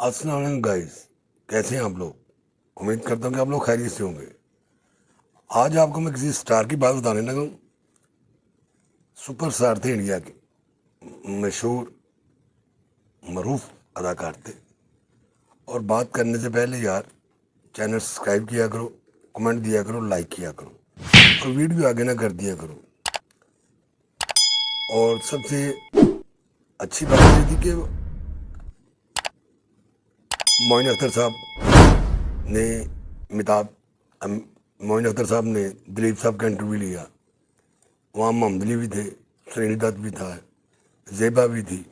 अस्सलाम वालेकुम गाइस, कैसे हैं आप लोग। उम्मीद करता हूँ कि आप लोग खैरियत से होंगे। आज आपको मैं किसी स्टार की बात बताने लगा हूँ। सुपर स्टार थे इंडिया के, मशहूर मरूफ अदाकार थे। और बात करने से पहले यार, चैनल सब्सक्राइब किया करो, कमेंट दिया करो, लाइक किया करो और वीडियो आगे ना कर दिया करो। और सबसे अच्छी बात ये थी कि मोइन अख्तर साहब ने मिताब मोइन अख्तर साहब ने दिलीप साहब का इंटरव्यू लिया। वहाँ मोहम्मद अली भी थे, सनी दत्त भी था, ज़ेबा भी थी।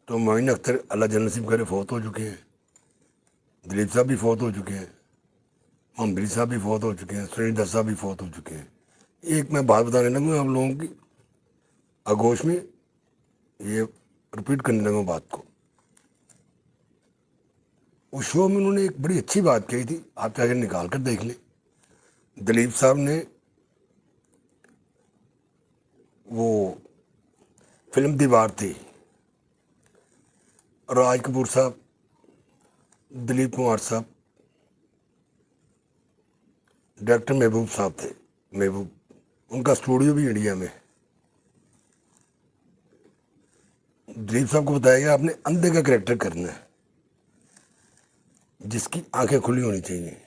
तो मोइन अख्तर अल्लाह जन्नत नसीब करे फौत हो चुके हैं, दिलीप साहब भी फौत हो चुके हैं, मोहम्मद अली साहब भी फौत हो चुके हैं, सनी दत्त साहब भी फौत हो चुके हैं। एक मैं बात बताने लगूँ आप लोगों की आगोश में, ये रिपीट करने लगा बात को। उस शो में उन्होंने एक बड़ी अच्छी बात कही थी, आप चाहे निकाल कर देख लें। दिलीप साहब ने वो फिल्म दीवार थी, राज कपूर साहब, दिलीप कुमार साहब, डायरेक्टर महबूब साहब थे, महबूब, उनका स्टूडियो भी इंडिया में। दिलीप साहब को बताया गया आपने अंधे का कैरेक्टर करना है, जिसकी आंखें खुली होनी चाहिए,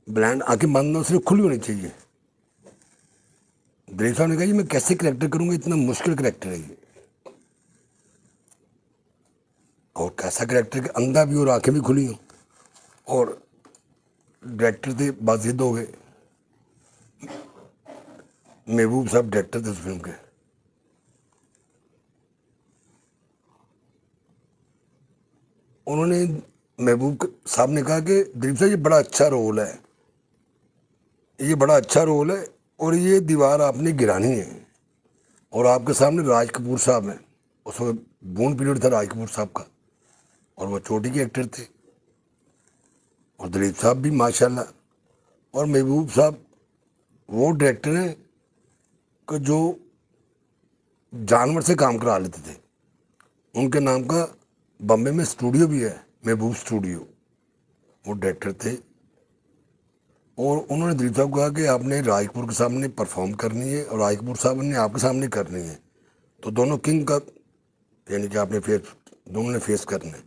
ब्लाइंड आंखें बंद ना सिर्फ खुली होनी चाहिए। दिलीप साहब ने कहा जी मैं कैसे कैरेक्टर करूंगा, इतना मुश्किल कैरेक्टर है ये। और कैसा कैरेक्टर कि अंधा भी और आंखें भी खुली हों। और डायरेक्टर थे बाजिद हो गए, महबूब साहब डायरेक्टर थे उस फिल्म के। उन्होंने महबूब साहब ने कहा कि दिलीप साहब ये बड़ा अच्छा रोल है, ये बड़ा अच्छा रोल है और ये दीवार आपने गिरानी है। और आपके सामने राज कपूर साहब हैं, उस वक्त बून पीरियड था राज कपूर साहब का और वो चोटी के एक्टर थे, और दिलीप साहब भी माशाल्लाह। और महबूब साहब वो डायरेक्टर हैं कि जो जानवर से काम करा लेते थे। उनके नाम का बम्बे में स्टूडियो भी है, महबूब स्टूडियो, वो डायरेक्टर थे। और उन्होंने दिलीप साहब को कहा कि आपने राज कपूर के सामने परफॉर्म करनी है और राज कपूर साहब ने आपके सामने करनी है, तो दोनों किंग का यानी कि आपने दोनों ने फेस करना है।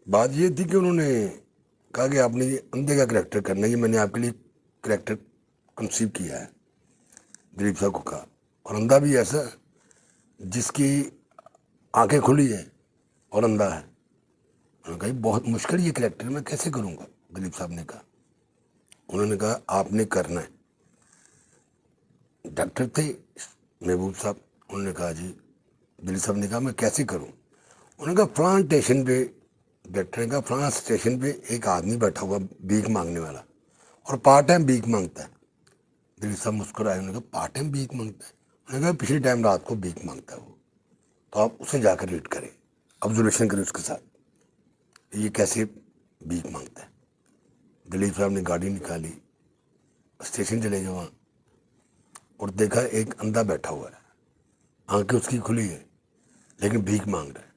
बात ये थी कि उन्होंने कहा कि आपने ये अंधे का करेक्टर करना है, ये मैंने आपके लिए करेक्टर कंसीव किया है, दिलीप साहब को कहा। और अंधा भी ऐसा जिसकी आंखें खुली हैं और अंधा है। उन्होंने कहा बहुत मुश्किल ये करेक्टर मैं कैसे करूँगा, दिलीप साहब ने कहा। उन्होंने कहा आपने करना है। डॉक्टर थे महबूब साहब, उन्होंने कहा जी, दिलीप साहब ने कहा मैं कैसे करूँ। उन्होंने कहा फलां स्टेशन पे, डॉक्टर ने कहा फलां स्टेशन पे एक आदमी बैठा हुआ भीख मांगने वाला और पार्ट टाइम भीख मांगता है। दिलीप साहब मुस्कुराए, उन्होंने कहा पार्ट टाइम भीख मांगता है। उन्होंने कहा पिछले टाइम रात को भीख मांगता है वो, तो आप उसे जाकर रीड करें, ऑब्जर्वेशन करें उसके साथ ये कैसे भीख मांगता है। दिलीप साहब ने गाड़ी निकाली, स्टेशन चले गए वहाँ और देखा एक अंधा बैठा हुआ है, आंखें उसकी खुली है लेकिन भीख मांग रहा है,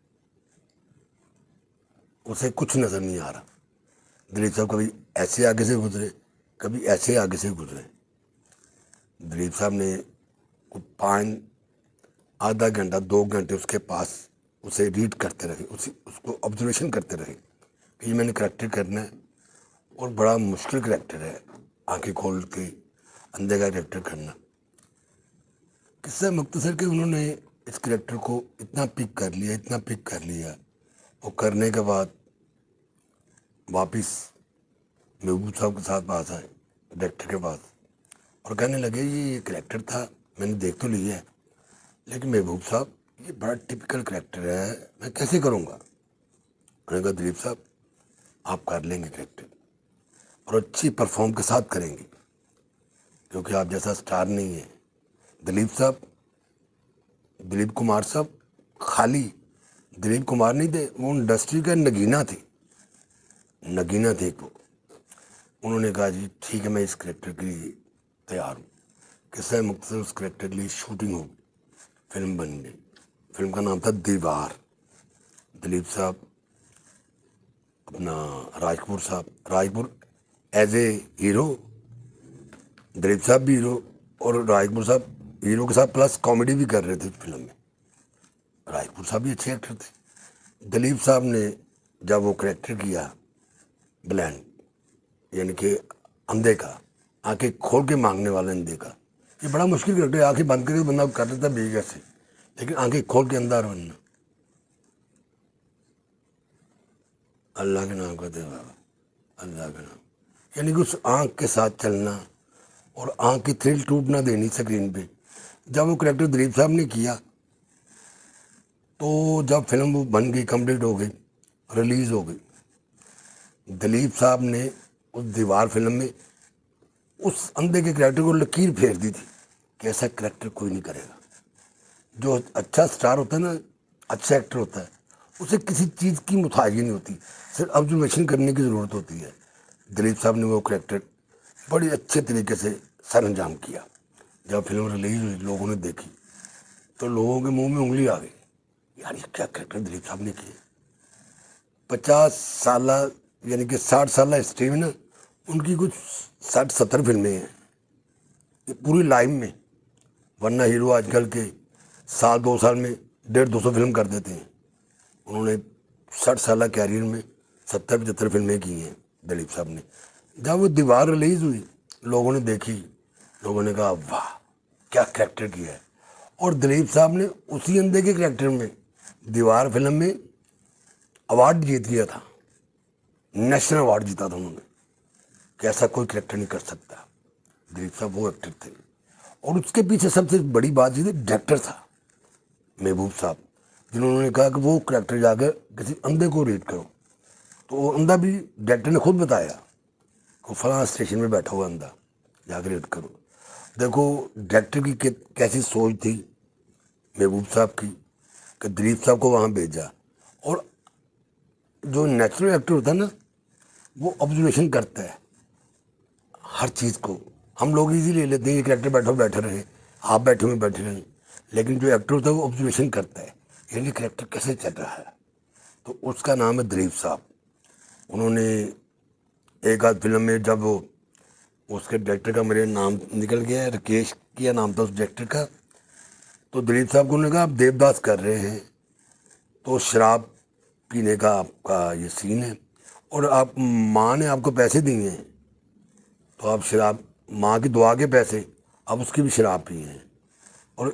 उसे कुछ नज़र नहीं आ रहा। दिलीप साहब कभी ऐसे आगे से गुजरे, कभी ऐसे आगे से गुजरे। दिलीप साहब ने आधा घंटा 2 घंटे उसके पास उसे रीड करते रहे, उसको ऑब्जर्वेशन करते रहे कि ये मैंने करेक्टर करना है और बड़ा मुश्किल करेक्टर है, आंखें खोल के अंधे का करेक्टर करना। किस्सा मुख्तसर के उन्होंने इस करेक्टर को इतना पिक कर लिया, इतना पिक कर लिया। वो करने के बाद वापस महबूब साहब के साथ पास आए, डायरेक्टर के पास, और कहने लगे ये करेक्टर था मैंने देख तो लिया है, लेकिन महबूब साहब ये बड़ा टिपिकल करेक्टर है, मैं कैसे करूँगा। उन्होंने कहा दिलीप साहब आप कर लेंगे करेक्टर और अच्छी परफॉर्म के साथ करेंगे, क्योंकि आप जैसा स्टार नहीं है। दिलीप साहब, दिलीप कुमार साहब खाली दिलीप कुमार नहीं थे, वो इंडस्ट्री का नगीना थे, नगीना थे वो। उन्होंने कहा जी ठीक है मैं इस करेक्टर के लिए तैयार हूँ। किस्सा मुख्तसर उस करेक्टर के लिए शूटिंग हो, फिल्म बन गई। फिल्म का नाम था दीवार। دلیپ صاحب، اپنا راج کپور صاحب. Raj Kapoor as a hero, Dilip صاحب بھی ہیرو، اور راج کپور صاحب ہیرو کے ساتھ پلس کامیڈی بھی کر رہے تھے فلم میں. راج کپور صاحب بھی اچھے ایکٹر تھے. دلیپ صاحب نے جب وہ کریکٹر کیا بلینڈ، یعنی کہ اندھے کا، آنکھیں کھول کے مانگنے والے اندھے کا، یہ بڑا مشکل کریکٹر ہے. آنکھیں بند کر کے بندہ کر دیتا بے سے، لیکن آنکھیں کھول کے اندھا بننا. اللہ کے نام کا دیوا، اللہ کا نام، یعنی کہ اس آنکھ کے ساتھ چلنا اور آنکھ کی تھرل ٹوٹ نہ دینی اسکرین پہ. جب وہ کریکٹر دلیپ صاحب نے کیا تو جب فلم وہ بن گئی، کمپلیٹ ہو گئی، ریلیز ہو گئی، دلیپ صاحب نے اس دیوار فلم میں اس اندھے کے کریکٹر کو لکیر پھیر دی تھی کہ ایسا کریکٹر کوئی نہیں کرے گا. جو اچھا سٹار ہوتا ہے نا، اچھا ایکٹر ہوتا ہے، اسے کسی چیز کی محتاجی نہیں ہوتی، صرف آبزرویشن کرنے کی ضرورت ہوتی ہے. دلیپ صاحب نے وہ کریکٹر بڑے اچھے طریقے سے سر انجام کیا. جب فلم ریلیز ہوئی، لوگوں نے دیکھی تو لوگوں کے منہ میں انگلی آ گئی، یار یہ کیا کریکٹر دلیپ صاحب نے کیا. 50 سالہ یعنی کہ 60 سالہ ہسٹری میں نا ان کی کچھ 60-70 فلمیں ہیں یہ پوری لائف میں. ورنہ ہیرو آج کل کے سال 2 سال میں 150-200 فلم کر دیتے ہیں. انہوں نے 60 سالہ کیریئر میں 70-75 فلمیں کی ہیں دلیپ صاحب نے. جب وہ دیوار ریلیز ہوئی، لوگوں نے دیکھی، لوگوں نے کہا واہ کیا کریکٹر کیا ہے. اور دلیپ صاحب نے اسی اندھے کے کریکٹر میں دیوار فلم میں ایوارڈ جیت لیا تھا، نیشنل ایوارڈ جیتا تھا انہوں نے کہ ایسا کوئی کریکٹر نہیں کر سکتا. دلیپ صاحب وہ ایکٹر تھے. اور اس کے پیچھے سب سے بڑی بات یہ تھی، ڈائریکٹر تھا محبوب صاحب، جنہوں نے کہا کہ وہ کریکٹر جا کر کسی اندھے کو ریٹ کرو. تو وہ اندھا بھی ڈائریکٹر نے خود بتایا کہ فلاں اسٹیشن میں بیٹھا ہوا اندھا، جا کے ریٹ کرو. دیکھو ڈائریکٹر کی کیسی سوچ تھی محبوب صاحب کی کہ دلیپ صاحب کو وہاں بھیجا. اور جو نیچرل ایکٹر ہوتا ہے نا، وہ آبزرویشن کرتا ہے ہر چیز کو. ہم لوگ ایزی لے لیتے ہیں، یہ کریکٹر بیٹھے رہے، آپ بیٹھے ہوئے بیٹھے رہیں، لیکن جو ایکٹر ہوتا ہے وہ آبزرویشن کرتا ہے، یعنی کریکٹر کیسے چل رہا ہے. تو اس کا نام ہے دلیپ صاحب. انہوں نے ایک آدھ فلم میں، جب وہ اس کے ڈائریکٹر کا میرے نام نکل گیا ہے، رکیش کیا نام تھا اس ڈائریکٹر کا، تو دلیپ صاحب کو انہوں نے کہا آپ دیوداس کر رہے ہیں تو شراب پینے کا آپ کا یہ سین ہے، اور آپ ماں نے آپ کو پیسے دیے ہیں تو آپ شراب، ماں کی دعا کے پیسے، آپ اس کی بھی شراب پیے ہیں، اور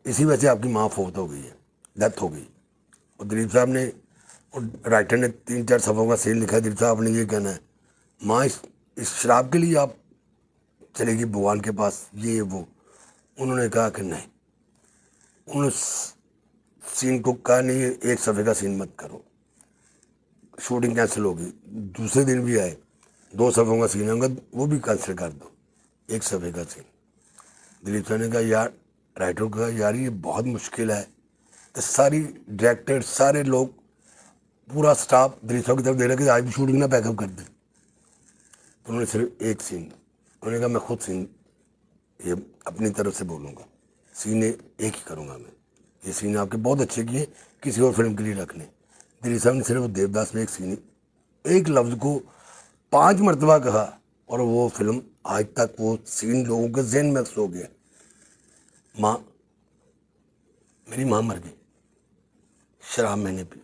اسی وجہ سے آپ کی ماں فوت ہو گئی ہے، ڈیتھ ہو گئی. اور دلیپ صاحب نے، اور رائٹر نے 3-4 صفحوں کا سین لکھا ہے، دلیپ صاحب نے یہ کہنا ہے ماں اس شراب کے لیے آپ چلے گی بھگوان کے پاس، یہ وہ. انہوں نے کہا کہ نہیں، انہوں نے سین کو کہا نہیں، ایک صفحے کا سین مت کرو، شوٹنگ کینسل ہوگی. دوسرے دن بھی آئے، 2 صفحوں کا سین ہوگا، وہ بھی کینسل کر دو، ایک صفحے کا سین. دلیپ صاحب نے کہا یار، رائٹر کو کہا یار یہ بہت مشکل ہے. تو ساری ڈائریکٹر، سارے لوگ، پورا سٹاف دلیپ صاحب کی طرف دے رہا کہ آج بھی شوٹنگ نہ پیک اپ کر دیں. تو انہوں نے صرف ایک سین، انہوں نے کہا میں خود سین یہ اپنی طرف سے بولوں گا، سین ایک ہی کروں گا میں، یہ سین آپ کے بہت اچھے کیے، کسی اور فلم کے لیے رکھ لیں. دلیپ صاحب نے صرف دیوداس میں ایک سین، ایک لفظ کو 5 مرتبہ کہا، اور وہ فلم آج تک وہ سین لوگوں کے ذہن میں سو گیا. ماں، میری ماں مر گئی، شراب میں نے پی،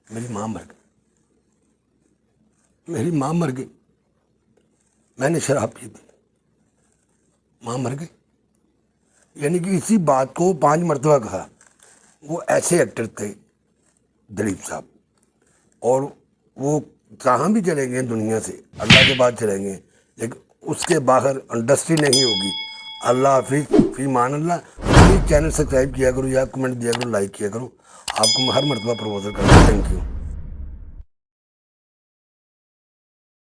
میری ماں مر گئی، میری ماں مر گئی، میں نے شراب پی تھی، ماں مر گئی. یعنی کہ اسی بات کو 5 مرتبہ کہا. وہ ایسے ایکٹر تھے دلیپ صاحب، اور وہ کہاں بھی چلیں گے دنیا سے، اللہ کے بعد چلیں گے، لیکن اس کے باہر انڈسٹری نہیں ہوگی. اللہ حافظ، فی مان اللہ. پلیز چینل سبسکرائب کیا کرو، یا کمنٹ دیا کرو، لائک کیا کرو. آپ کو میں ہر مرتبہ پروموشن کرتا ہوں. Thank you.